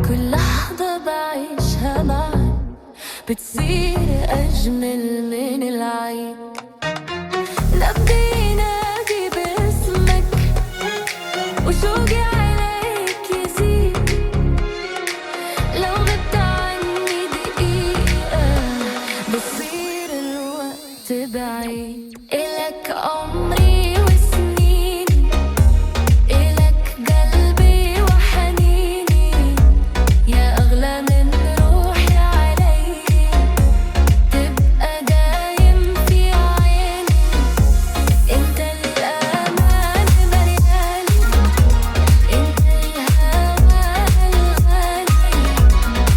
كل لحظة بعيشها معاك بتصير أجمل من العيد. نبضي ينادي باسمك وشوقي عليك يزيد. لو غبت عني دقيقة بصير الوقت بعيد. إلك عمري وسنيني، إلك قلبي وحنيني، يا أغلى من روحي علي. تبقى دايم في عيني، انت الأمان ملياني، انت الهوى الغالي.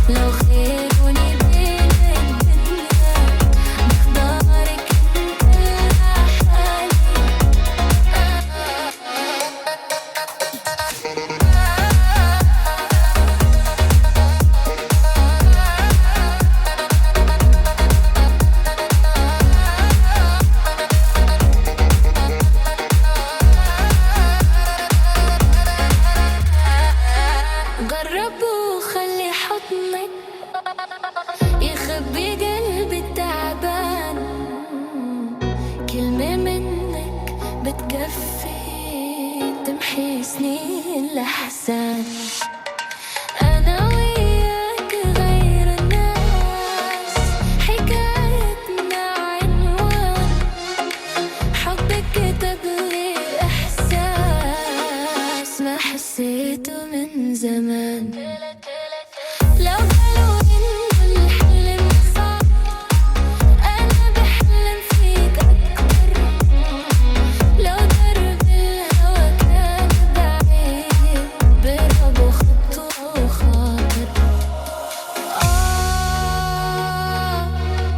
لو خيروني بين الدنيا بختارك انت لحالي. جرب وخلي حضنك يخبي قلبي التعبان. كلمة منك بتكفي تمحي سنين الأحزان. أنا وياك غير الناس، حكايتنا عنوان حبك كتب لي إحساس ما حسيته من زمان. لو قالوا إنه الحلم صعب أنا بحلم فيك أكتر. لو درب الهوى كان بعيد برب وخطوة وخاطر.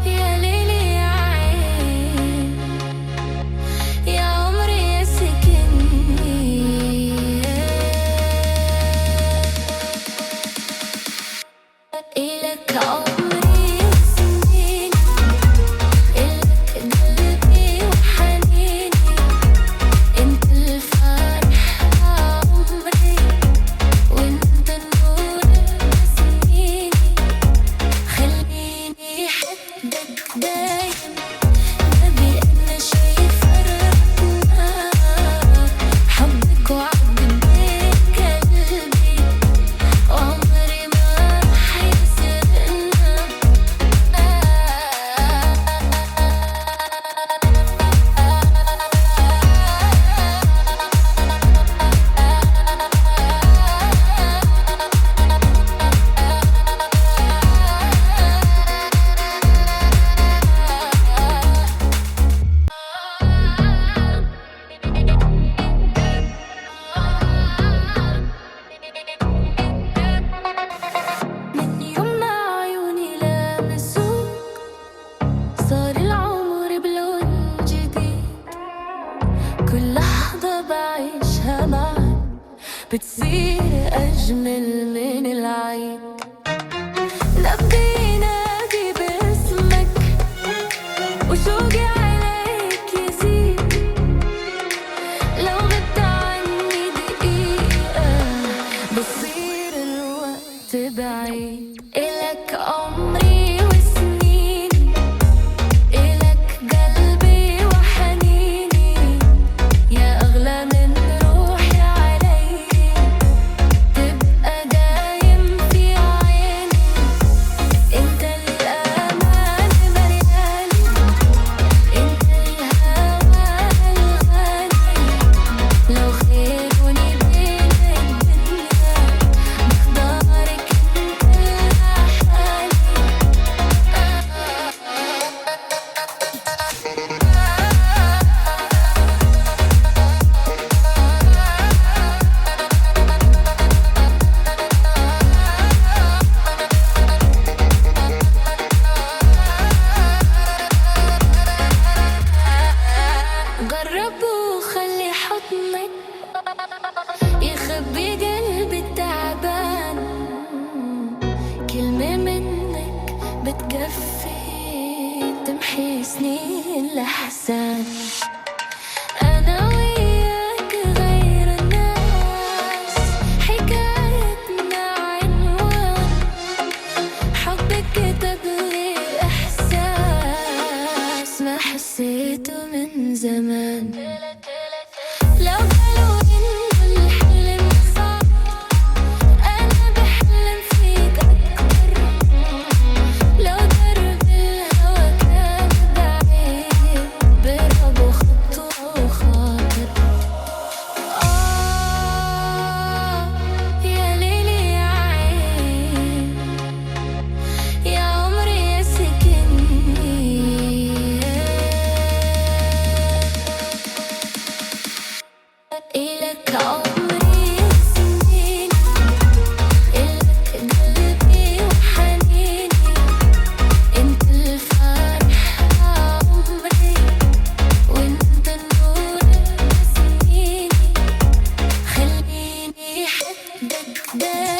يا ليلي يا عين، يا عمري يا سكني. إلك عمري وسنيني، إلك قلبي وحنيني، انت الفرح عمري، وانت النور بسنيني. خليني حدك دايم، نبي أنا شي فرقنا. حبك وعد بين قلبي، وعمري ما رح يسرقنا. من يوم ما عيوني لامسوك صار العمر بلون جديد. كل لحظة بعيشها معاك بتصير أجمل من العيد. نبضي ينادي باسمك وشوقي عليك يزيد. لو غبت عني دقيقة بصير الوقت بعيد. إلك عمري وسنيني، إلك قلبي وحنيني، يا أغلى من روحي علي. تبقى دايم في عيني، انت الأمان ملياني، انت الهوى الغالي. لو خيروني بين الدنيا بختارك انت لحالي. جرب وخلي حضنك يخبي قلبي التعبان. كلمة منك بتكفي تمحي سنين الأحزان. أنا وياك غير الناس، حكايتنا عنوان ده